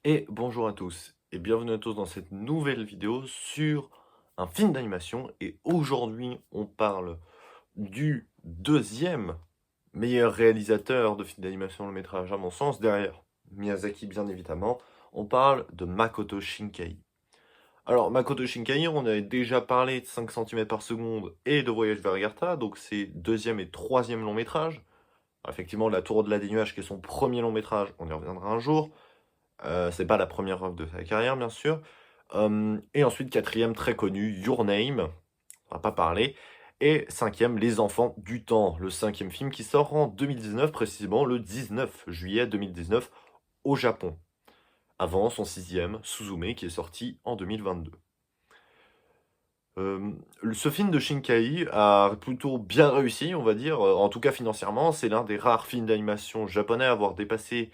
Et bonjour à tous et bienvenue à tous dans cette nouvelle vidéo sur un film d'animation. Et aujourd'hui, on parle du deuxième meilleur réalisateur de film d'animation long métrage à mon sens, derrière Miyazaki bien évidemment. On parle de Makoto Shinkai. Alors Makoto Shinkai, on avait déjà parlé de 5 cm par seconde et de Voyage vers Agartha, donc c'est deuxième et troisième long métrage. Effectivement, La Tour au-delà des nuages, qui est son premier long métrage, on y reviendra un jour. C'est pas la première œuvre de sa carrière, bien sûr. Et ensuite, quatrième, très connu, Your Name, on va pas parler. Et cinquième, Les Enfants du Temps, le cinquième film qui sort en 2019, précisément le 19 juillet 2019 au Japon. Avant son sixième, Suzume, qui est sorti en 2022. Ce film de Shinkai a plutôt bien réussi, on va dire, en tout cas financièrement. C'est l'un des rares films d'animation japonais à avoir dépassé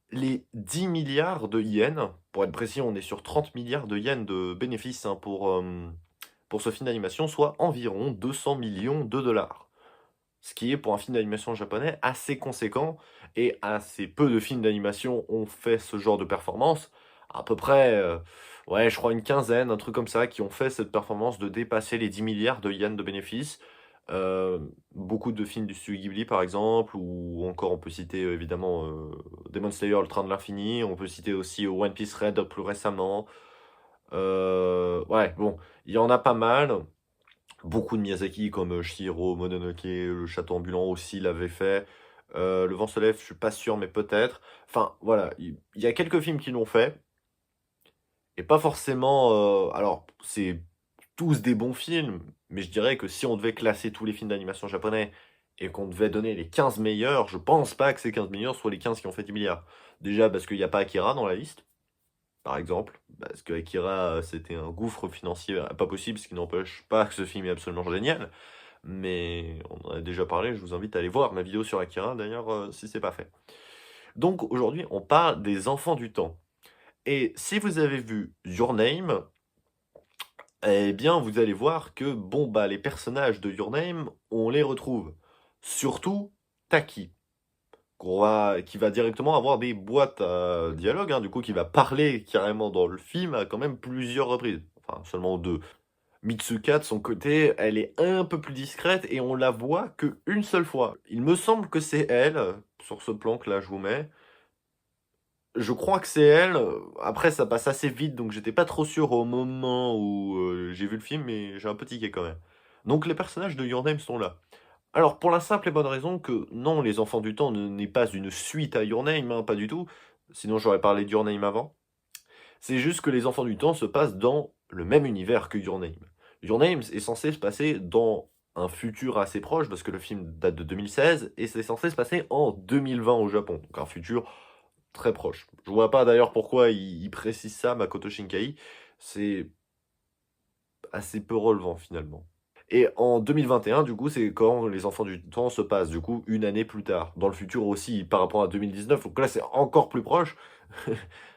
les 10 milliards de yens. Pour être précis, on est sur 30 milliards de yens de bénéfices, hein, pour ce film d'animation, soit environ 200 millions de dollars. Ce qui est, pour un film d'animation japonais, assez conséquent, et assez peu de films d'animation ont fait ce genre de performance. À peu près, ouais, je crois une quinzaine, un truc comme ça, qui ont fait cette performance de dépasser les 10 milliards de yens de bénéfices. Beaucoup de films du studio Ghibli, par exemple, ou encore on peut citer, évidemment, Demon Slayer: Le Train de l'Infini. On peut citer aussi One Piece Red plus récemment. Ouais, bon, il y en a pas mal. Beaucoup de Miyazaki comme, Chihiro, Mononoke, Le Château ambulant aussi l'avait fait. Le vent se lève, je suis pas sûr, mais peut-être. Enfin, voilà, il y a quelques films qui l'ont fait, et pas forcément, alors, c'est tous des bons films, mais je dirais que si on devait classer tous les films d'animation japonais et qu'on devait donner les 15 meilleurs, je pense pas que ces 15 meilleurs soient les 15 qui ont fait 10 milliards. Déjà parce qu'il y a pas Akira dans la liste, par exemple, parce que Akira, c'était un gouffre financier, pas possible, ce qui n'empêche pas que ce film est absolument génial. Mais on en a déjà parlé, je vous invite à aller voir ma vidéo sur Akira d'ailleurs, si c'est pas fait. Donc aujourd'hui, on parle des Enfants du Temps. Et si vous avez vu Your Name, eh bien vous allez voir que, bon, bah, les personnages de Your Name, on les retrouve. Surtout Taki, qui va directement avoir des boîtes à dialogue, hein, du coup qui va parler carrément dans le film à quand même plusieurs reprises. Enfin, seulement 2. Mitsuka, de son côté, elle est un peu plus discrète et on la voit qu'une seule fois. Il me semble que c'est elle, sur ce plan que là je vous mets. Je crois que c'est elle, après ça passe assez vite, donc j'étais pas trop sûr au moment où, j'ai vu le film, mais j'ai un peu tiqué quand même. Donc les personnages de Your Name sont là. Alors pour la simple et bonne raison que non, Les Enfants du Temps n'est pas une suite à Your Name, hein, pas du tout, sinon j'aurais parlé de Your Name avant. C'est juste que Les Enfants du Temps se passent dans le même univers que Your Name. Your Name est censé se passer dans un futur assez proche, parce que le film date de 2016, et c'est censé se passer en 2020 au Japon, donc un futur très proche. Je vois pas d'ailleurs pourquoi il précise ça, Makoto Shinkai, c'est assez peu relevant finalement. Et en 2021, du coup, c'est quand Les Enfants du Temps se passent, du coup, une année plus tard. Dans le futur aussi, par rapport à 2019, donc là, c'est encore plus proche.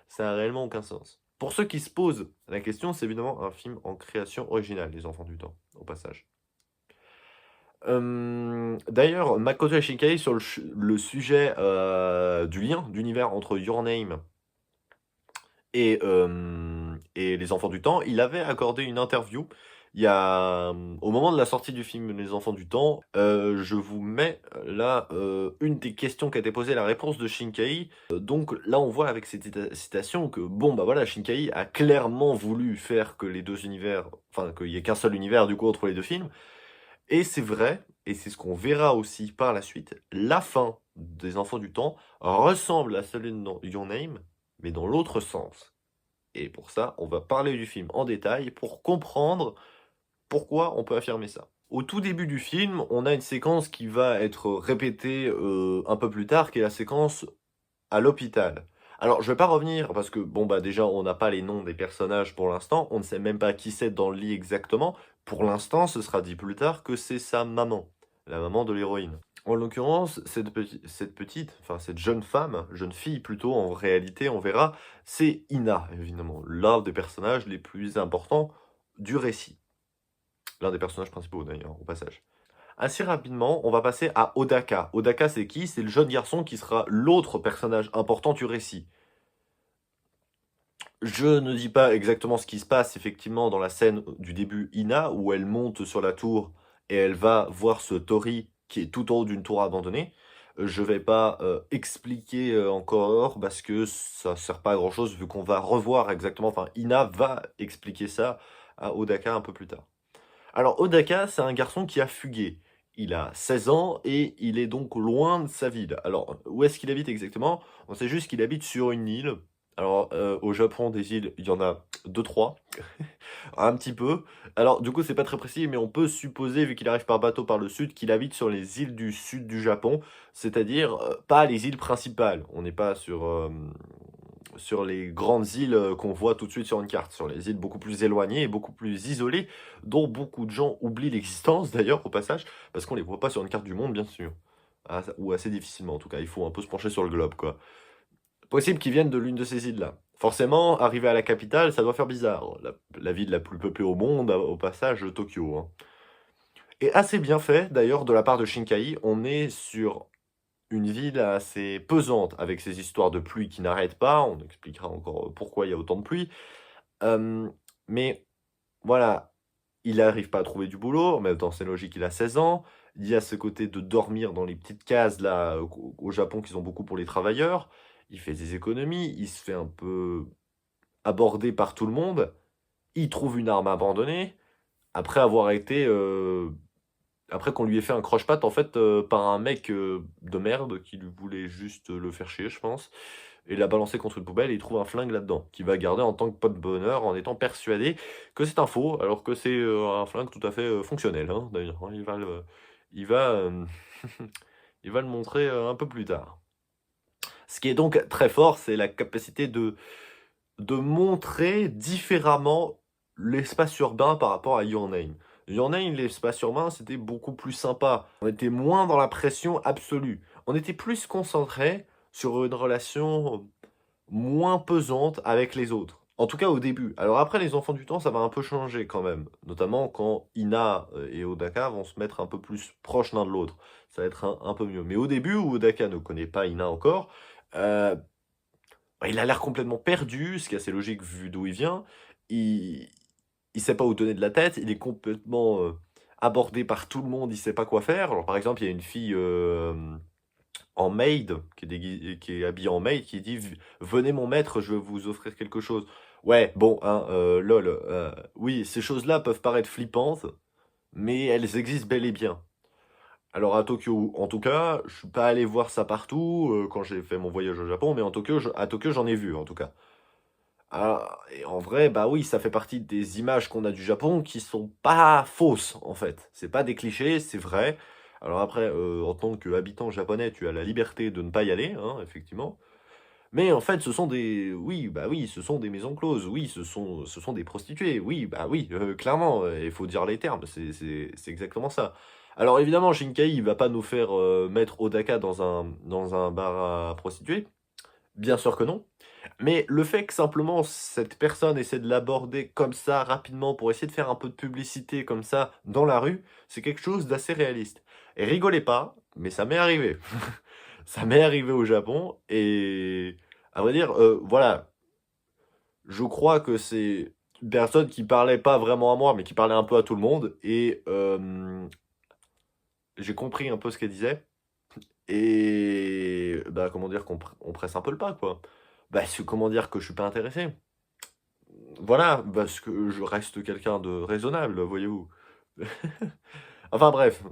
Ça a réellement aucun sens. Pour ceux qui se posent la question, c'est évidemment un film en création originale, Les Enfants du Temps, au passage. D'ailleurs, Makoto Shinkai, sur le sujet du lien d'univers entre Your Name et Les Enfants du Temps, il avait accordé une interview il y a, au moment de la sortie du film Les Enfants du Temps. Je vous mets là, une des questions qui a été posée, la réponse de Shinkai. Donc là, on voit avec cette citation que, bon, bah voilà, Shinkai a clairement voulu faire que les 2 univers, enfin, qu'il y ait qu'un seul univers, du coup, entre les 2 films. Et c'est vrai, et c'est ce qu'on verra aussi par la suite, la fin des Enfants du Temps ressemble à celle de Your Name, mais dans l'autre sens. Et pour ça, on va parler du film en détail pour comprendre pourquoi on peut affirmer ça. Au tout début du film, on a une séquence qui va être répétée, un peu plus tard, qui est la séquence à l'hôpital. Alors, je vais pas revenir parce que, bon, bah, déjà, on n'a pas les noms des personnages pour l'instant, on ne sait même pas qui c'est dans le lit exactement. Pour l'instant, ce sera dit plus tard que c'est sa maman, la maman de l'héroïne. En l'occurrence, enfin cette jeune fille plutôt en réalité, on verra, c'est Ina, évidemment, l'un des personnages les plus importants du récit. L'un des personnages principaux d'ailleurs, au passage. Assez rapidement, on va passer à Odaka. Odaka, c'est qui? C'est le jeune garçon qui sera l'autre personnage important du récit. Je ne dis pas exactement ce qui se passe effectivement dans la scène du début Ina, où elle monte sur la tour et elle va voir ce Tori qui est tout en haut d'une tour abandonnée. Je vais pas, expliquer, encore parce que ça sert pas à grand chose vu qu'on va revoir exactement enfin Ina va expliquer ça à Odaka un peu plus tard. Alors Odaka, c'est un garçon qui a fugué. Il a 16 ans et il est donc loin de sa ville. Alors, où est-ce qu'il habite exactement? On sait juste qu'il habite sur une île. Alors, au Japon, des îles, il y en a deux trois, un petit peu. Alors, du coup, c'est pas très précis, mais on peut supposer, vu qu'il arrive par bateau par le sud, qu'il habite sur les îles du sud du Japon, c'est-à-dire, pas les îles principales. On n'est pas sur les grandes îles qu'on voit tout de suite sur une carte, sur les îles beaucoup plus éloignées et beaucoup plus isolées, dont beaucoup de gens oublient l'existence d'ailleurs au passage, parce qu'on les voit pas sur une carte du monde bien sûr. Ou assez difficilement en tout cas, il faut un peu se pencher sur le globe quoi. Possible qu'ils viennent de l'une de ces îles-là. Forcément, arriver à la capitale, ça doit faire bizarre. La ville la plus peuplée au monde, au passage, Tokyo, hein. Et assez bien fait d'ailleurs de la part de Shinkai, on est sur une ville assez pesante avec ses histoires de pluie qui n'arrêtent pas, on expliquera encore pourquoi il y a autant de pluie. Hem, mais voilà, il n'arrive pas à trouver du boulot, en même temps c'est logique, il a 16 ans. Il y a ce côté de dormir dans les petites cases là, au Japon qu'ils ont beaucoup pour les travailleurs. Il fait des économies, il se fait un peu aborder par tout le monde. Il trouve une arme abandonnée, après avoir été, après qu'on lui ait fait un croche-patte en fait, par un mec, de merde qui lui voulait juste, le faire chier je pense et l'a balancé contre une poubelle et il trouve un flingue là-dedans, qu'il va garder en tant que pot de bonheur en étant persuadé que c'est un faux, alors que c'est, un flingue tout à fait, fonctionnel, hein, d'ailleurs, hein. Il va, il va le montrer, un peu plus tard. Ce qui est donc très fort, c'est la capacité de montrer différemment l'espace urbain par rapport à Your Name. Your Name, l'espace urbain, c'était beaucoup plus sympa. On était moins dans la pression absolue. On était plus concentré sur une relation moins pesante avec les autres. En tout cas au début. Alors après, les enfants du temps, ça va un peu changer quand même. Notamment quand Ina et Odaka vont se mettre un peu plus proches l'un de l'autre. Ça va être un peu mieux. Mais au début, où Odaka ne connaît pas Ina encore, euh, bah, il a l'air complètement perdu, ce qui est assez logique vu d'où il vient. Il, il sait pas où donner de la tête. Il est complètement abordé par tout le monde. Il sait pas quoi faire. Alors par exemple, il y a une fille en maid, qui est habillé en maid, qui dit venez mon maître, je vais vous offrir quelque chose. Ouais, bon, hein, lol. Oui, ces choses-là peuvent paraître flippantes, mais elles existent bel et bien. Alors à Tokyo, en tout cas, je suis pas allé voir ça partout quand j'ai fait mon voyage au Japon, mais à Tokyo, j'en ai vu en tout cas. Ah, et en vrai, bah oui, ça fait partie des images qu'on a du Japon qui sont pas fausses, en fait. C'est pas des clichés, c'est vrai. Alors après, en tant qu'habitant japonais, tu as la liberté de ne pas y aller, hein, effectivement. Mais en fait, ce sont des oui, bah oui, ce sont des maisons closes. Oui, ce sont des prostituées. Oui, bah oui, clairement, il faut dire les termes, c'est exactement ça. Alors évidemment, Shinkai, il va pas nous faire, mettre Odaka dans un bar à prostituées. Bien sûr que non. Mais le fait que simplement cette personne essaie de l'aborder comme ça rapidement pour essayer de faire un peu de publicité comme ça dans la rue, c'est quelque chose d'assez réaliste. Et rigolez pas, mais ça m'est arrivé. Ça m'est arrivé au Japon et à vrai dire, voilà, je crois que c'est une personne qui parlait pas vraiment à moi, mais qui parlait un peu à tout le monde et j'ai compris un peu ce qu'elle disait et bah, comment dire qu'on presse un peu le pas, quoi. Bah, comment dire que je suis pas intéressé? Voilà, parce que je reste quelqu'un de raisonnable, voyez-vous. Enfin bref,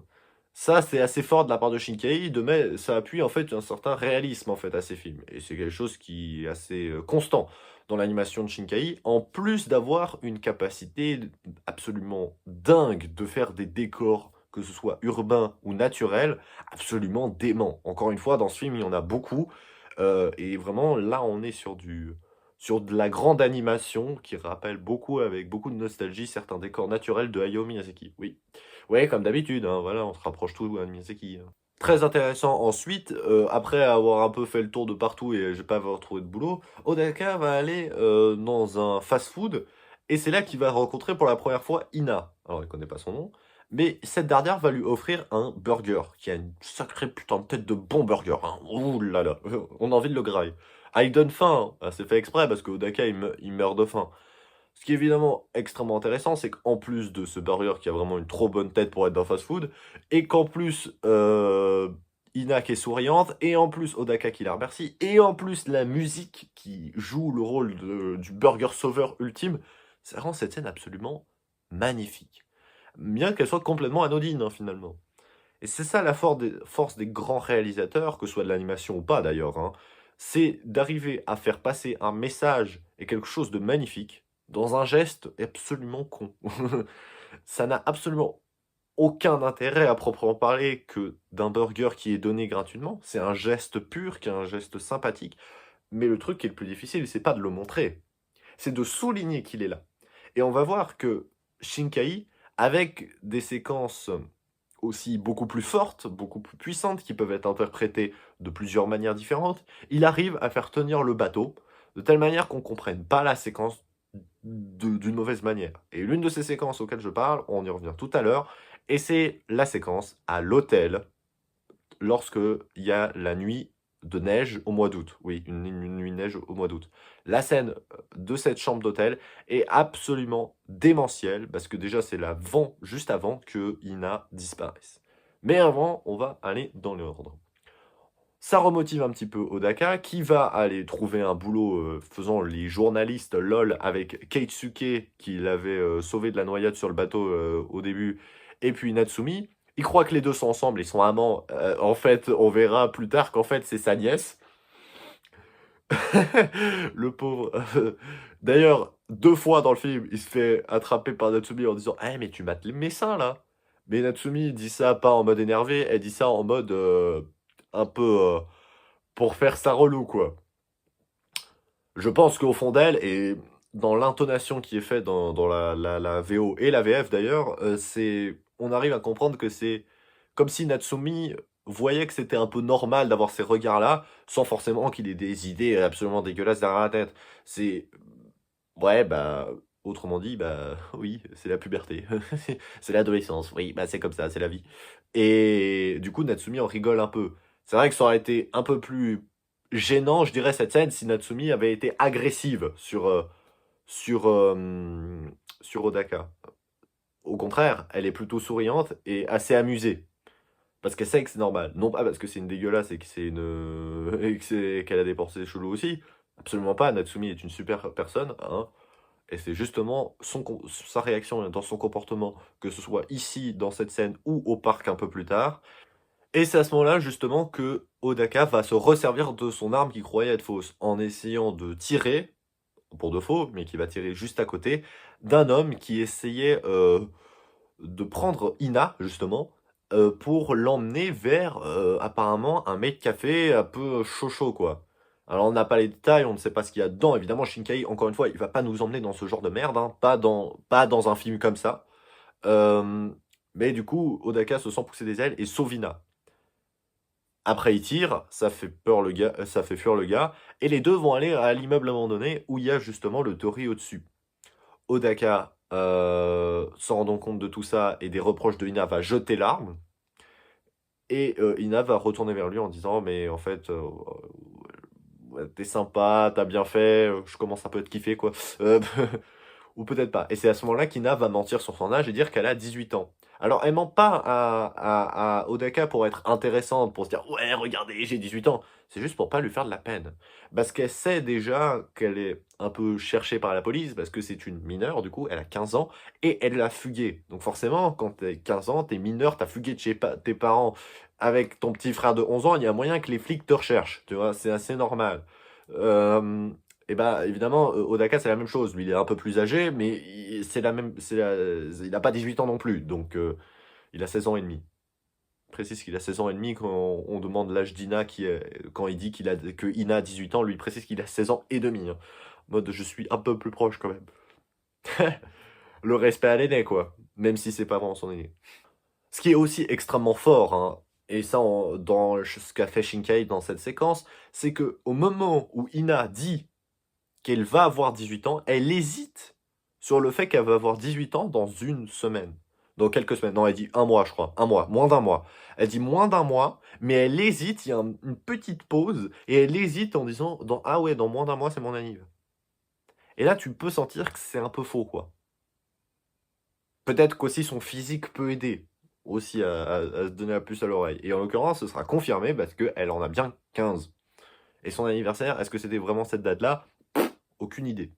ça c'est assez fort de la part de Shinkai, mais ça appuie en fait un certain réalisme en fait à ces films. Et c'est quelque chose qui est assez constant dans l'animation de Shinkai, en plus d'avoir une capacité absolument dingue de faire des décors, que ce soit urbains ou naturels, absolument dément. Encore une fois, dans ce film, il y en a beaucoup, et vraiment là on est sur de la grande animation qui rappelle beaucoup, avec beaucoup de nostalgie, certains décors naturels de Hayao Miyazaki. Oui. Ouais, comme d'habitude, hein, voilà, on se rapproche tout à Miyazaki, hein. Très intéressant ensuite, après avoir un peu fait le tour de partout et j'ai pas avoir trouvé de boulot, Odaka va aller dans un fast-food et c'est là qu'il va rencontrer pour la première fois Ina. Alors il connaît pas son nom, mais cette dernière va lui offrir un burger qui a une sacrée putain de tête de bon burger, hein. Ouh là là, on a envie de le grailler. Ah, il donne faim, hein. Ah, c'est fait exprès parce que Odaka il meurt de faim. Ce qui est évidemment extrêmement intéressant, c'est qu'en plus de ce burger qui a vraiment une trop bonne tête pour être dans fast-food, et qu'en plus, Ina qui est souriante, et en plus Odaka qui la remercie, et en plus la musique qui joue le rôle du burger sauveur ultime, ça rend cette scène absolument magnifique. Bien qu'elle soit complètement anodine, hein, finalement. Et c'est ça la force des grands réalisateurs, que ce soit de l'animation ou pas d'ailleurs, hein, c'est d'arriver à faire passer un message et quelque chose de magnifique dans un geste absolument con. Ça n'a absolument aucun intérêt à proprement parler que d'un burger qui est donné gratuitement. C'est un geste pur, qui est un geste sympathique. Mais le truc qui est le plus difficile, c'est pas de le montrer, c'est de souligner qu'il est là. Et on va voir que Shinkai, avec des séquences aussi beaucoup plus fortes, beaucoup plus puissantes, qui peuvent être interprétées de plusieurs manières différentes, il arrive à faire tenir le bateau de telle manière qu'on ne comprenne pas la séquence d'une mauvaise manière. Et l'une de ces séquences auxquelles je parle, on y revient tout à l'heure, et c'est la séquence à l'hôtel, lorsque il y a la nuit de neige au mois d'août. Oui, une nuit de neige au mois d'août. La scène de cette chambre d'hôtel est absolument démentielle, parce que déjà c'est l'avant, juste avant que Ina disparaisse. Mais avant, on va aller dans l'ordre. Ça remotive un petit peu Odaka, qui va aller trouver un boulot faisant les journalistes LOL avec Keitsuke, qui l'avait sauvé de la noyade sur le bateau au début, et puis Natsumi. Il croit que les deux sont ensemble, ils sont amants. En fait, on verra plus tard qu'en fait, c'est sa nièce. Le pauvre. D'ailleurs, 2 fois dans le film, il se fait attraper par Natsumi en disant «Eh, mais tu mates mes seins, là!» Mais Natsumi dit ça pas en mode énervé, elle dit ça en mode un peu pour faire ça relou, quoi. Je pense qu'au fond d'elle, et dans l'intonation qui est faite dans la VO et la VF d'ailleurs, on arrive à comprendre que c'est comme si Natsumi voyait que c'était un peu normal d'avoir ces regards-là, sans forcément qu'il ait des idées absolument dégueulasses derrière la tête. C'est ouais, bah, autrement dit, bah, oui, c'est la puberté. C'est l'adolescence, oui, bah, c'est comme ça, c'est la vie. Et du coup, Natsumi en rigole un peu. C'est vrai que ça aurait été un peu plus gênant, je dirais, cette scène, si Natsumi avait été agressive sur, sur Odaka. Au contraire, elle est plutôt souriante et assez amusée. Parce qu'elle sait que c'est normal. Non pas parce que c'est une dégueulasse et que c'est une et que qu'elle a des pensées cheloues aussi. Absolument pas. Natsumi est une super personne, hein. Et c'est justement sa réaction dans son comportement, que ce soit ici, dans cette scène, ou au parc un peu plus tard. Et c'est à ce moment-là, justement, que Odaka va se resservir de son arme qu'il croyait être fausse, en essayant de tirer, pour de faux, mais qui va tirer juste à côté, d'un homme qui essayait de prendre Ina, justement, pour l'emmener vers, apparemment, un maid café un peu chaud, quoi. Alors, on n'a pas les détails, on ne sait pas ce qu'il y a dedans. Évidemment, Shinkai, encore une fois, il va pas nous emmener dans ce genre de merde, hein, pas dans un film comme ça. Mais du coup, Odaka se sent pousser des ailes et sauve Ina. Après, il tire, ça fait peur le gars, ça fait fuir le gars, et les deux vont aller à l'immeuble abandonné où il y a justement le Tori au-dessus. Odaka, s'en rendant compte de tout ça et des reproches de Ina, va jeter l'arme. Et Ina va retourner vers lui en disant «Mais en fait, ouais, t'es sympa, t'as bien fait, je commence un peu à te kiffer, quoi.» Heu, ou peut-être pas. Et c'est à ce moment-là qu'Ina va mentir sur son âge et dire qu'elle a 18 ans. Alors, elle ment pas à Odaka pour être intéressante, pour se dire «Ouais, regardez, j'ai 18 ans.» C'est juste pour pas lui faire de la peine. Parce qu'elle sait déjà qu'elle est un peu cherchée par la police, parce que c'est une mineure, du coup, elle a 15 ans, et elle l'a fugué. Donc forcément, quand t'as 15 ans, t'es mineur, t'as fugué de chez tes parents avec ton petit frère de 11 ans, il y a moyen que les flics te recherchent, tu vois? C'est assez normal. Hem Et bah, évidemment, Odaka, c'est la même chose. Lui, il est un peu plus âgé, mais c'est la même, il n'a pas 18 ans non plus, donc il a 16 ans et demi. Je précise qu'il a 16 ans et demi quand on demande l'âge d'Ina, quand il dit que Ina a 18 ans, lui il précise qu'il a 16 ans et demi, hein. En mode, je suis un peu plus proche quand même. Le respect à l'aîné, quoi. Même si c'est pas vraiment son aîné. Ce qui est aussi extrêmement fort, hein, et ça, dans ce qu'a fait Shinkai dans cette séquence, c'est que au moment où Ina dit qu'elle va avoir 18 ans, elle hésite sur le fait qu'elle va avoir 18 ans dans une semaine. dans quelques semaines. Non, elle dit un mois, je crois. Un mois, moins d'un mois. Elle dit moins d'un mois, mais elle hésite, il y a une petite pause, et elle hésite en disant, ah ouais, dans moins d'un mois, c'est mon anniv. Et là, tu peux sentir que c'est un peu faux, quoi. Peut-être qu'aussi son physique peut aider aussi à se donner la puce à l'oreille. Et en l'occurrence, ce sera confirmé parce qu'elle en a bien 15. Et son anniversaire, est-ce que c'était vraiment cette date-là? Aucune idée.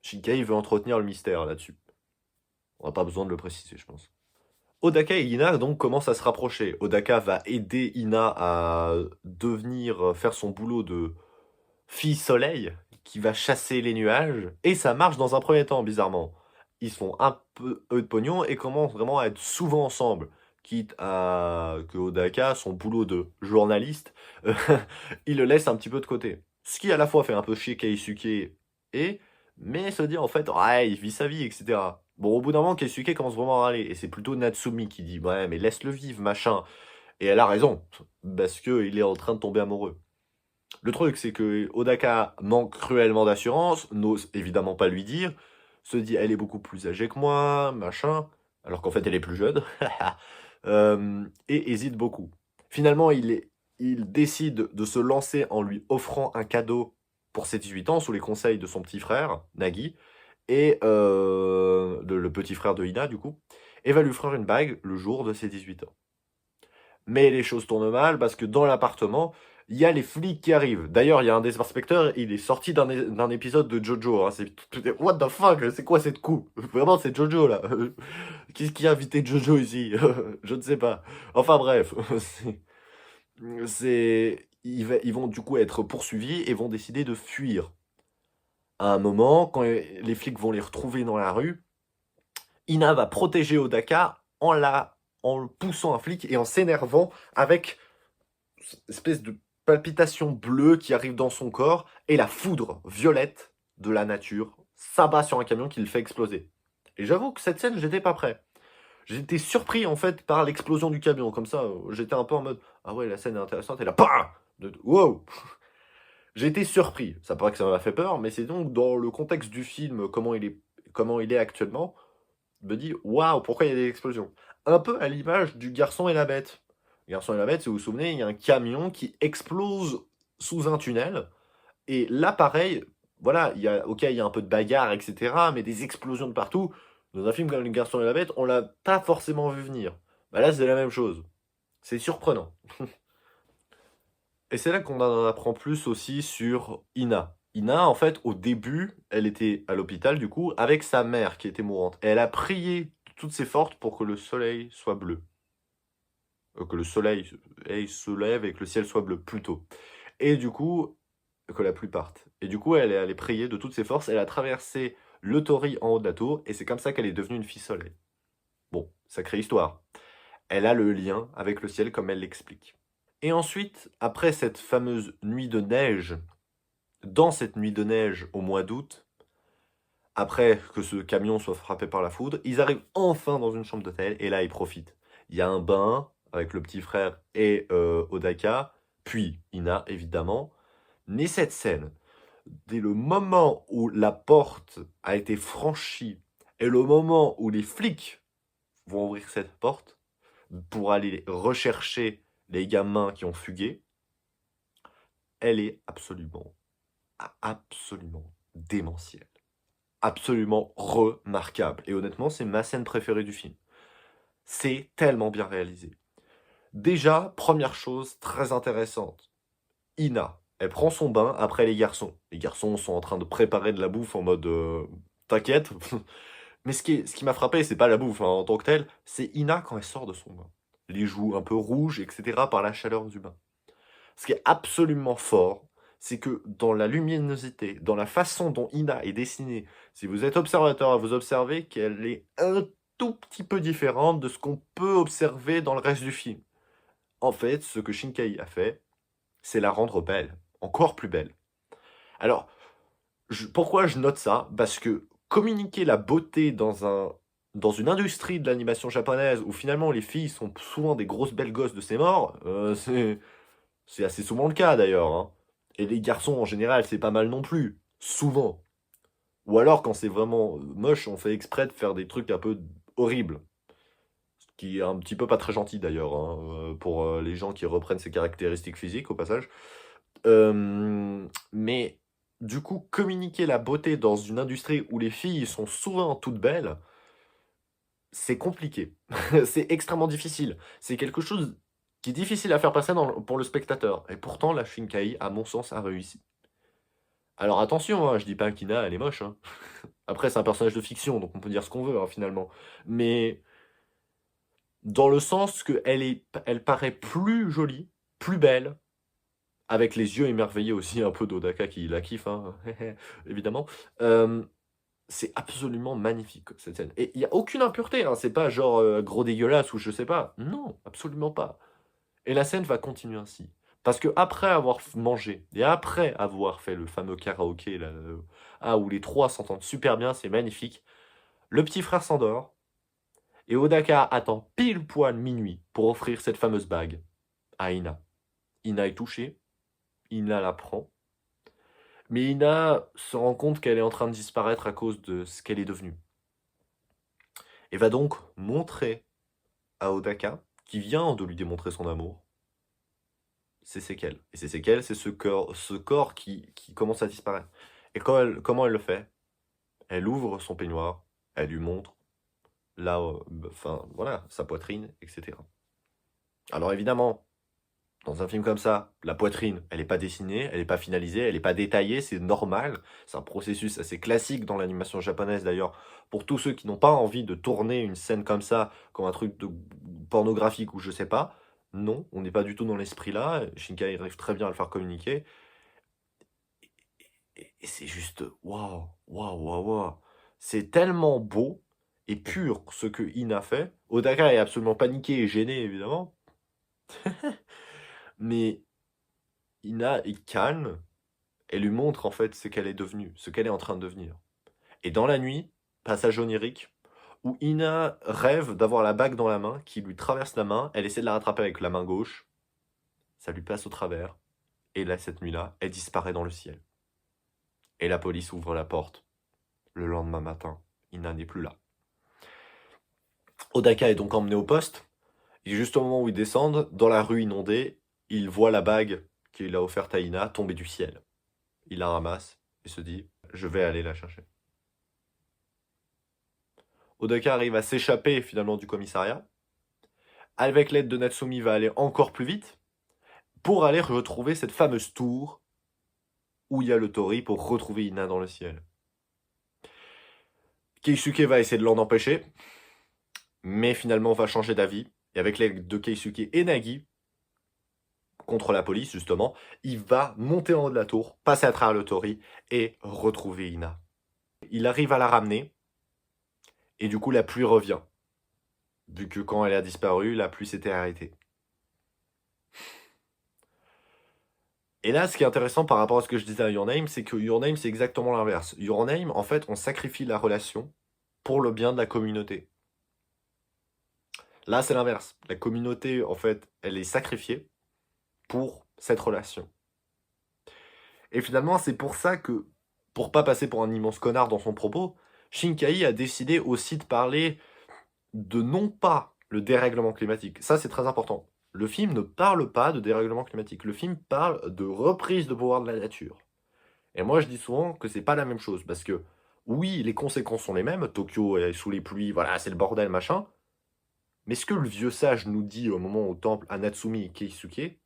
Shinkai veut entretenir le mystère là-dessus. On n'a pas besoin de le préciser, je pense. Odaka et Ina donc commencent à se rapprocher. Odaka va aider Ina à devenir, faire son boulot de fille soleil qui va chasser les nuages. Et ça marche dans un premier temps, bizarrement. Ils se font un peu eux de pognon et commencent vraiment à être souvent ensemble. Quitte à que Odaka, son boulot de journaliste, il le laisse un petit peu de côté. Ce qui à la fois fait un peu chier Keisuke et, mais se dit en fait, ouais, il vit sa vie, etc. Bon, au bout d'un moment, Keisuke commence vraiment à râler. Et c'est plutôt Natsumi qui dit, ouais, mais laisse-le vivre, machin. Et elle a raison, parce qu'il est en train de tomber amoureux. Le truc, c'est que Odaka manque cruellement d'assurance, n'ose évidemment pas lui dire, se dit elle est beaucoup plus âgée que moi, machin, alors qu'en fait elle est plus jeune, et hésite beaucoup. Finalement, il décide de se lancer en lui offrant un cadeau pour ses 18 ans, sous les conseils de son petit frère, Nagi, et le petit frère de Ina, du coup, et va lui offrir une bague le jour de ses 18 ans. Mais les choses tournent mal parce que dans l'appartement, il y a les flics qui arrivent. D'ailleurs, il y a un des inspecteurs, il est sorti d'un épisode de Jojo. Hein. What the fuck? C'est quoi cette coupe? Vraiment, c'est Jojo là. Qu'est-ce qui a invité Jojo ici? Je ne sais pas. Enfin bref, ils vont du coup être poursuivis et vont décider de fuir. À un moment, quand les flics vont les retrouver dans la rue, Ina va protéger Odaka en poussant un flic et en s'énervant avec espèce de palpitation bleue qui arrive dans son corps et la foudre violette de la nature s'abat sur un camion qui le fait exploser. Et j'avoue que cette scène, j'étais pas prêt. J'étais surpris en fait par l'explosion du camion. Comme ça, j'étais un peu en mode ah ouais, la scène est intéressante. Et là, wow. J'ai été surpris. Ça paraît que ça m'a fait peur, mais c'est donc dans le contexte du film, comment il est actuellement, je me dis waouh, pourquoi il y a des explosions? Un peu à l'image du Garçon et la Bête. Le Garçon et la Bête, si vous vous souvenez, il y a un camion qui explose sous un tunnel. Et là, pareil, voilà, ok, il y a un peu de bagarre, etc., mais des explosions de partout. Dans un film comme Le Garçon et la Bête, on l'a pas forcément vu venir. Bah là, c'est la même chose. C'est surprenant. Et c'est là qu'on en apprend plus aussi sur Ina. Ina, en fait, au début, elle était à l'hôpital, du coup, avec sa mère qui était mourante. Et elle a prié de toutes ses forces pour que le soleil soit bleu. Que le soleil se lève et que le ciel soit bleu, plutôt. Et du coup, que la pluie parte. Et du coup, elle est allée prier de toutes ses forces. Elle a traversé le Tori en haut de la tour. Et c'est comme ça qu'elle est devenue une fille soleil. Bon, sacrée histoire. Elle a le lien avec le ciel comme elle l'explique. Et ensuite, après cette fameuse nuit de neige, dans cette nuit de neige au mois d'août, après que ce camion soit frappé par la foudre, ils arrivent enfin dans une chambre d'hôtel et là ils profitent. Il y a un bain avec le petit frère et Odaka, puis Ina évidemment. Mais cette scène, dès le moment où la porte a été franchie et le moment où les flics vont ouvrir cette porte pour aller rechercher les gamins qui ont fugué, elle est absolument démentielle. Absolument remarquable. Et honnêtement, c'est ma scène préférée du film. C'est tellement bien réalisé. Déjà, première chose très intéressante. Ina, elle prend son bain après les garçons. Les garçons sont en train de préparer de la bouffe en mode t'inquiète. Mais ce qui m'a frappé, c'est pas la bouffe hein, en tant que telle, c'est Ina quand elle sort de son bain. Les joues un peu rouges, etc. par la chaleur du bain. Ce qui est absolument fort, c'est que dans la luminosité, dans la façon dont Ina est dessinée, si vous êtes observateur, vous observez qu'elle est un tout petit peu différente de ce qu'on peut observer dans le reste du film. En fait, ce que Shinkai a fait, c'est la rendre belle, encore plus belle. Alors, pourquoi je note ça? Parce que communiquer la beauté dans une industrie de l'animation japonaise où finalement les filles sont souvent des grosses belles gosses de ses morts, c'est assez souvent le cas d'ailleurs. Hein. Et les garçons en général, c'est pas mal non plus. Souvent. Ou alors quand c'est vraiment moche, on fait exprès de faire des trucs un peu horribles. qui est un petit peu pas très gentil d'ailleurs, hein, pour, les gens qui reprennent ses caractéristiques physiques au passage. Mais du coup, communiquer la beauté dans une industrie où les filles sont souvent toutes belles, c'est compliqué. C'est extrêmement difficile. C'est quelque chose qui est difficile à faire passer pour le spectateur et pourtant la Shinkai, à mon sens, a réussi. Alors attention, hein, je dis pas qu'Ina, elle est moche, hein. Après, c'est un personnage de fiction, donc on peut dire ce qu'on veut, hein, finalement. Mais dans le sens elle paraît plus jolie, plus belle, avec les yeux émerveillés aussi un peu d'Odaka qui la kiffe, hein, évidemment. C'est absolument magnifique cette scène. Et il y a aucune impureté, hein, c'est pas genre gros dégueulasse ou je sais pas. Non, absolument pas. Et la scène va continuer ainsi. Parce que après avoir mangé et après avoir fait le fameux karaoké là, où les trois s'entendent super bien, c'est magnifique, le petit frère s'endort et Odaka attend pile poil minuit pour offrir cette fameuse bague à Ina. Ina est touchée, Ina la prend, mais Ina se rend compte qu'elle est en train de disparaître à cause de ce qu'elle est devenue. Et va donc montrer à Odaka, qui vient de lui démontrer son amour, ses séquelles. Et ses séquelles, c'est ce corps qui commence à disparaître. Et comment elle le fait? Elle ouvre son peignoir, elle lui montre là, enfin voilà, sa poitrine, etc. Alors évidemment, dans un film comme ça, la poitrine, elle n'est pas dessinée, elle n'est pas finalisée, elle n'est pas détaillée, c'est normal. C'est un processus assez classique dans l'animation japonaise d'ailleurs. Pour tous ceux qui n'ont pas envie de tourner une scène comme ça, comme un truc de pornographique ou je sais pas, non, on n'est pas du tout dans l'esprit là. Shinkai arrive très bien à le faire communiquer. Et c'est juste waouh, waouh, waouh, waouh. C'est tellement beau et pur ce que Ina fait. Odaka est absolument paniqué et gêné évidemment. Mais Ina est calme. Elle lui montre en fait ce qu'elle est devenue, ce qu'elle est en train de devenir. Et dans la nuit, passage onirique, où Ina rêve d'avoir la bague dans la main, qui lui traverse la main, elle essaie de la rattraper avec la main gauche, ça lui passe au travers, et là, cette nuit-là, elle disparaît dans le ciel. Et la police ouvre la porte. Le lendemain matin, Ina n'est plus là. Odaka est donc emmené au poste, et juste au moment où ils descendent, dans la rue inondée, il voit la bague qu'il a offerte à Ina tomber du ciel. Il la ramasse et se dit, je vais aller la chercher. Odaka arrive à s'échapper finalement du commissariat. Avec l'aide de Natsumi, va aller encore plus vite pour aller retrouver cette fameuse tour où il y a le Tori pour retrouver Ina dans le ciel. Keisuke va essayer de l'en empêcher, mais finalement va changer d'avis. Et avec l'aide de Keisuke et Nagi, contre la police justement, il va monter en haut de la tour, passer à travers le Tori et retrouver Ina. Il arrive à la ramener, et du coup la pluie revient. Vu que quand elle a disparu, la pluie s'était arrêtée. Et là, ce qui est intéressant par rapport à ce que je disais à Your Name, c'est que Your Name, c'est exactement l'inverse. Your Name, en fait, on sacrifie la relation pour le bien de la communauté. Là, c'est l'inverse. La communauté, en fait, elle est sacrifiée pour cette relation. Et finalement, c'est pour ça que, pour pas passer pour un immense connard dans son propos, Shinkai a décidé aussi de parler de non pas le dérèglement climatique. Ça, c'est très important. Le film ne parle pas de dérèglement climatique. Le film parle de reprise de pouvoir de la nature. Et moi, je dis souvent que c'est pas la même chose. Parce que, oui, les conséquences sont les mêmes. Tokyo est sous les pluies, voilà, c'est le bordel, machin. Mais ce que le vieux sage nous dit au moment au temple à Natsumi et Keisuke,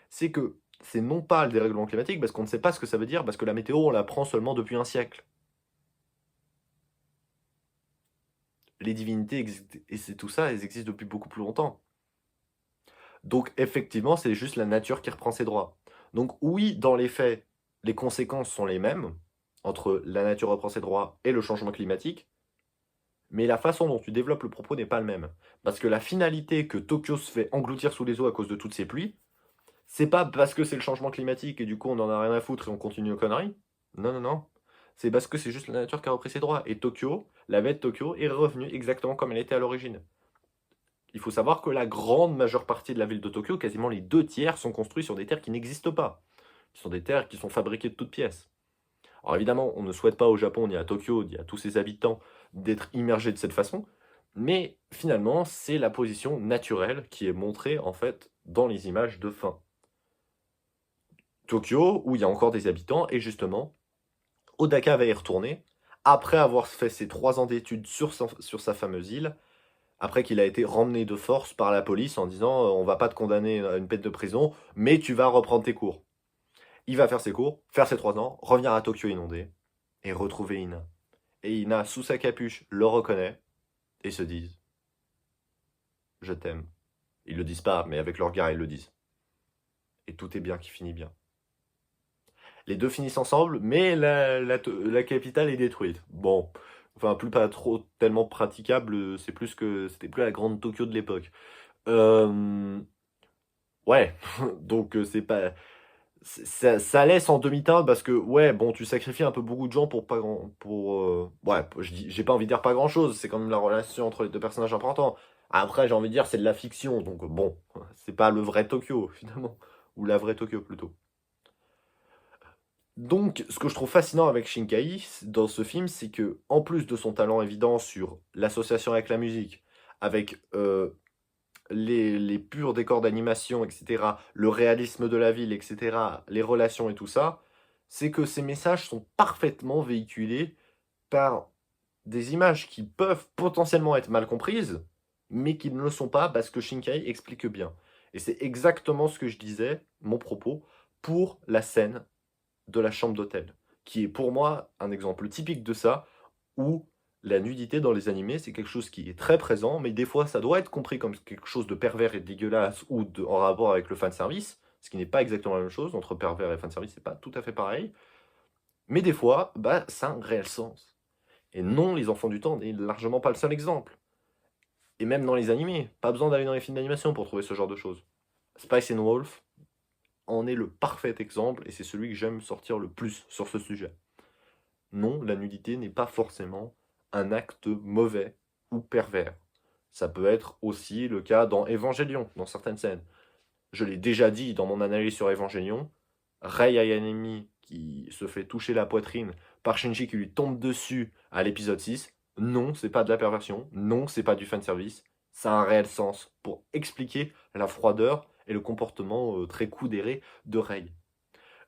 c'est que c'est non pas le dérèglement climatique, parce qu'on ne sait pas ce que ça veut dire, parce que la météo, on la prend seulement depuis un siècle. Les divinités existent, et c'est tout ça, elles existent depuis beaucoup plus longtemps. Donc effectivement, c'est juste la nature qui reprend ses droits. Donc oui, dans les faits, les conséquences sont les mêmes entre la nature reprend ses droits et le changement climatique, mais la façon dont tu développes le propos n'est pas le même. Parce que la finalité que Tokyo se fait engloutir sous les eaux à cause de toutes ces pluies, c'est pas parce que c'est le changement climatique et du coup on en a rien à foutre et on continue nos conneries. Non, non, non. C'est parce que c'est juste la nature qui a repris ses droits. Et Tokyo, la baie de Tokyo, est revenue exactement comme elle était à l'origine. Il faut savoir que la grande majeure partie de la ville de Tokyo, quasiment les 2 tiers, sont construits sur des terres qui n'existent pas. Ce sont des terres qui sont fabriquées de toutes pièces. Alors évidemment, on ne souhaite pas au Japon, ni à Tokyo, ni à tous ses habitants, d'être immergés de cette façon, Mais finalement, c'est la position naturelle qui est montrée, en fait, dans les images de fin. Tokyo, où il y a encore des habitants et justement, Odaka va y retourner, après avoir fait ses 3 ans d'études sur sa fameuse île, après qu'il a été ramené de force par la police en disant, «On va pas te condamner à une peine de prison, mais tu vas reprendre tes cours». Il va faire ses cours, faire ses 3 ans, revenir à Tokyo inondé et retrouver Ina. Et Ina, sous sa capuche, le reconnaît et se disent: «Je t'aime». Ils le disent pas, mais avec leur regard, ils le disent. Et tout est bien qui finit bien. Les deux finissent ensemble, mais la capitale est détruite. Bon, enfin, plus pas trop tellement praticable, c'est plus que c'était plus la grande Tokyo de l'époque. Ouais, donc c'est pas, ça laisse en demi-teinte parce que ouais, bon, tu sacrifies un peu beaucoup de gens pour pas grand, pour ouais, j'ai pas envie de dire pas grand-chose. C'est quand même la relation entre les deux personnages importants. Après, j'ai envie de dire c'est de la fiction, donc bon, c'est pas le vrai Tokyo finalement, ou la vraie Tokyo plutôt. Donc, ce que je trouve fascinant avec Shinkai dans ce film, c'est que en plus de son talent évident sur l'association avec la musique, avec les purs décors d'animation, etc., le réalisme de la ville, etc., les relations et tout ça, c'est que ces messages sont parfaitement véhiculés par des images qui peuvent potentiellement être mal comprises, mais qui ne le sont pas parce que Shinkai explique bien. Et c'est exactement ce que je disais, mon propos, pour la scène de la chambre d'hôtel, qui est pour moi un exemple typique de ça, où la nudité dans les animés, c'est quelque chose qui est très présent, mais des fois ça doit être compris comme quelque chose de pervers et de dégueulasse, ou en rapport avec le fanservice, ce qui n'est pas exactement la même chose, entre pervers et fanservice, c'est pas tout à fait pareil, mais des fois, bah, ça a un réel sens. Et non, Les Enfants du Temps n'est largement pas le seul exemple. Et même dans les animés, pas besoin d'aller dans les films d'animation pour trouver ce genre de choses. Spice and Wolf en est le parfait exemple, et c'est celui que j'aime sortir le plus sur ce sujet. Non, la nudité n'est pas forcément un acte mauvais ou pervers. Ça peut être aussi le cas dans Evangelion, dans certaines scènes. Je l'ai déjà dit dans mon analyse sur Evangelion, Rei Ayanami qui se fait toucher la poitrine par Shinji qui lui tombe dessus à l'épisode 6, non, c'est pas de la perversion, non, c'est pas du fanservice, ça a un réel sens pour expliquer la froideur et le comportement très coudéré de Rei.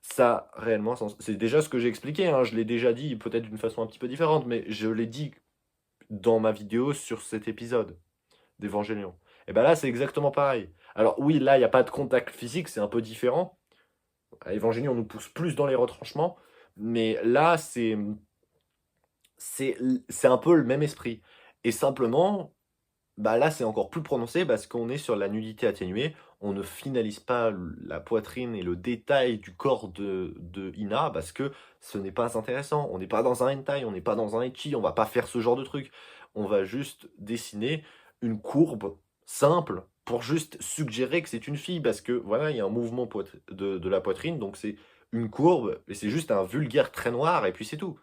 Ça, réellement, c'est déjà ce que j'ai expliqué, hein, je l'ai déjà dit, peut-être d'une façon un petit peu différente, mais je l'ai dit dans ma vidéo sur cet épisode d'Evangelion. Et ben là, c'est exactement pareil. Alors oui, là, il n'y a pas de contact physique, c'est un peu différent. À Evangelion, on nous pousse plus dans les retranchements, mais là, c'est un peu le même esprit. Et simplement, bah là, c'est encore plus prononcé parce qu'on est sur la nudité atténuée. On ne finalise pas la poitrine et le détail du corps de Ina parce que ce n'est pas intéressant. On n'est pas dans un hentai, on n'est pas dans un ecchi, on va pas faire ce genre de truc. On va juste dessiner une courbe simple pour juste suggérer que c'est une fille parce que voilà, il y a un mouvement de la poitrine, donc c'est une courbe et c'est juste un vulgaire trait noir et puis c'est tout.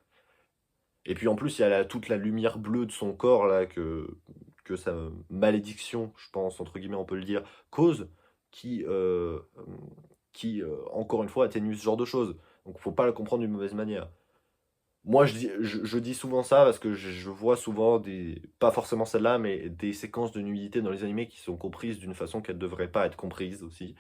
Et puis en plus, il y a toute la lumière bleue de son corps là que sa malédiction, je pense, entre guillemets, on peut le dire, cause, qui, encore une fois, atténue ce genre de choses. Donc faut pas le comprendre d'une mauvaise manière. Moi, je dis souvent ça parce que je vois souvent pas forcément celle-là, mais des séquences de nudité dans les animés qui sont comprises d'une façon qu'elles ne devraient pas être comprises aussi.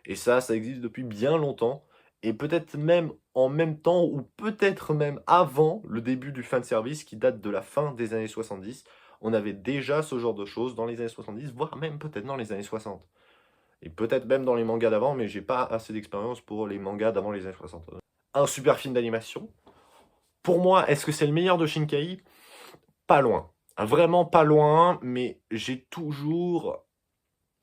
Et ça existe depuis bien longtemps. Et peut-être même en même temps, ou peut-être même avant le début du fanservice qui date de la fin des années 70. On avait déjà ce genre de choses dans les années 70, voire même peut-être dans les années 60. Et peut-être même dans les mangas d'avant, mais j'ai pas assez d'expérience pour les mangas d'avant les années 60. Un super film d'animation. Pour moi, est-ce que c'est le meilleur de Shinkai? Pas loin. Vraiment pas loin, mais j'ai toujours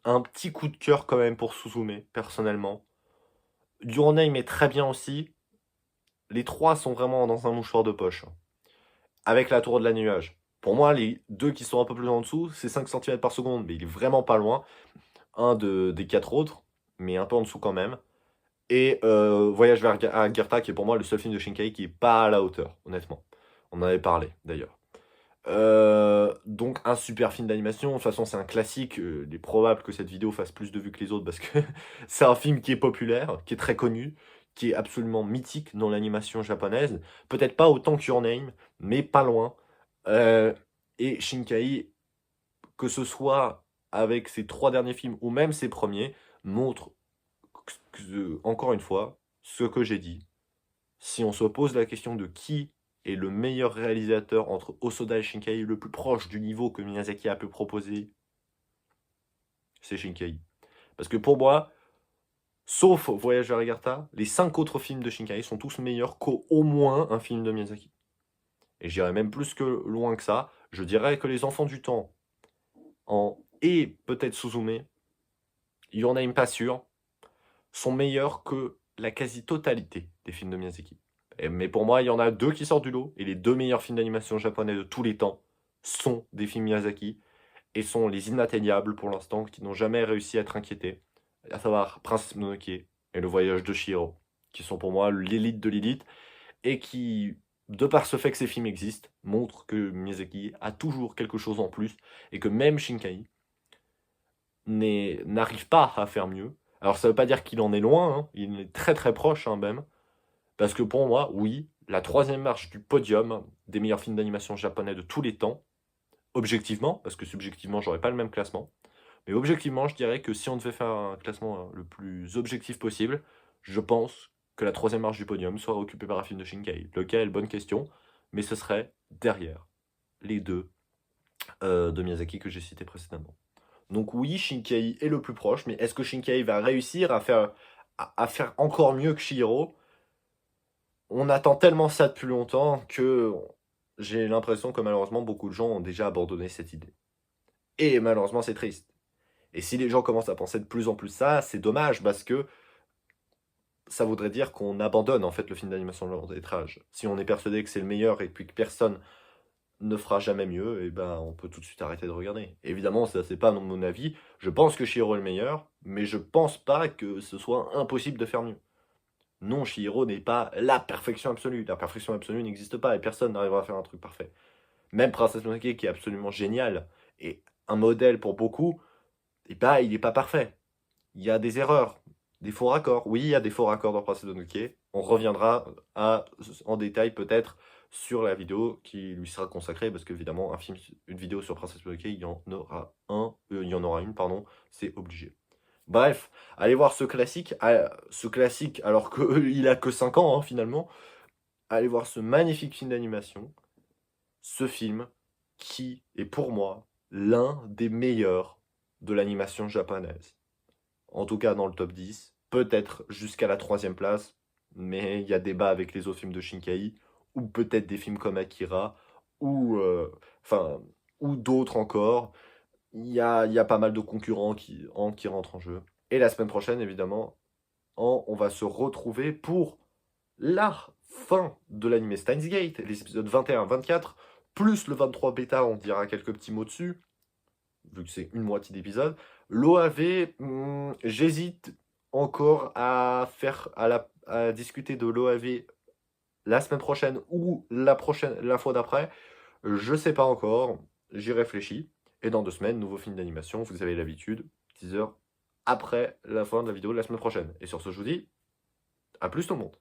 un petit coup de cœur quand même pour Suzume, personnellement. Your Name est très bien aussi. Les trois sont vraiment dans un mouchoir de poche. Avec la tour de la nuage. Pour moi, les deux qui sont un peu plus en dessous, c'est 5 cm par seconde, mais il est vraiment pas loin. Des quatre autres, mais un peu en dessous quand même. Et Voyage vers Agartha, qui est pour moi le seul film de Shinkai qui est pas à la hauteur, honnêtement. On en avait parlé, d'ailleurs. Donc un super film d'animation, de toute façon c'est un classique, il est probable que cette vidéo fasse plus de vues que les autres parce que c'est un film qui est populaire, qui est très connu, qui est absolument mythique dans l'animation japonaise, peut-être pas autant que Your Name, mais pas loin. Et Shinkai que ce soit avec ses 3 derniers films ou même ses premiers, montre encore une fois, ce que j'ai dit. Si on se pose la question de qui est le meilleur réalisateur entre Hosoda et Shinkai, le plus proche du niveau que Miyazaki a pu proposer, c'est Shinkai. Parce que pour moi, sauf Voyage vers Agartha, les 5 autres films de Shinkai sont tous meilleurs qu'au moins un film de Miyazaki. Et j'irais même plus que loin que ça. Je dirais que Les Enfants du Temps et peut-être Suzume, il y en a une pas sûre, sont meilleurs que la quasi-totalité des films de Miyazaki. Mais pour moi, il y en a 2 qui sortent du lot, et les 2 meilleurs films d'animation japonais de tous les temps sont des films Miyazaki, et sont les inatteignables pour l'instant, qui n'ont jamais réussi à être inquiétés, à savoir Princesse Mononoke et Le Voyage de Chihiro, qui sont pour moi l'élite de l'élite, et qui, de par ce fait que ces films existent, montrent que Miyazaki a toujours quelque chose en plus, et que même Shinkai n'arrive pas à faire mieux. Alors ça veut pas dire qu'il en est loin, hein, il est très très proche hein, même, parce que pour moi, oui, la 3e marche du podium des meilleurs films d'animation japonais de tous les temps, objectivement, parce que subjectivement, j'aurais pas le même classement, mais objectivement, je dirais que si on devait faire un classement le plus objectif possible, je pense que la 3e marche du podium serait occupée par un film de Shinkai. Lequel, bonne question, mais ce serait derrière les 2 de Miyazaki que j'ai cités précédemment. Donc oui, Shinkai est le plus proche, mais est-ce que Shinkai va réussir à faire encore mieux que Chihiro? On attend tellement ça depuis longtemps que j'ai l'impression que malheureusement beaucoup de gens ont déjà abandonné cette idée. Et malheureusement c'est triste. Et si les gens commencent à penser de plus en plus ça, c'est dommage parce que ça voudrait dire qu'on abandonne en fait le film d'animation de long métrage. Si on est persuadé que c'est le meilleur et puis que personne ne fera jamais mieux, et ben on peut tout de suite arrêter de regarder. Évidemment, ça c'est pas mon avis. Je pense que Chihiro est le meilleur, mais je pense pas que ce soit impossible de faire mieux. Non, Chihiro n'est pas la perfection absolue. La perfection absolue n'existe pas et personne n'arrivera à faire un truc parfait. Même Princess Mononoke, qui est absolument génial et un modèle pour beaucoup, et bah, il n'est pas parfait. Il y a des erreurs, des faux raccords. Oui, il y a des faux raccords dans Princess Mononoke. On reviendra en détail peut-être sur la vidéo qui lui sera consacrée, parce qu'évidemment, une vidéo sur Princess Mononoke, il y en aura une, pardon, c'est obligé. Bref, allez voir ce classique alors qu'il a que 5 ans hein, finalement. Allez voir ce magnifique film d'animation, ce film qui est pour moi l'un des meilleurs de l'animation japonaise. En tout cas dans le top 10, peut-être jusqu'à la 3e place, mais il y a débat avec les autres films de Shinkai, ou peut-être des films comme Akira, ou, ou d'autres encore. Il y a pas mal de concurrents qui rentrent en jeu. Et la semaine prochaine, évidemment, on va se retrouver pour la fin de l'anime Steins Gate, les épisodes 21-24, plus le 23 bêta, on dira quelques petits mots dessus, vu que c'est une moitié d'épisode. L'OAV, j'hésite encore à discuter de l'OAV la semaine prochaine ou la fois d'après. Je sais pas encore, j'y réfléchis. Et dans 2 semaines, nouveau film d'animation, vous avez l'habitude, teaser après la fin de la vidéo de la semaine prochaine. Et sur ce, je vous dis, à plus tout le monde.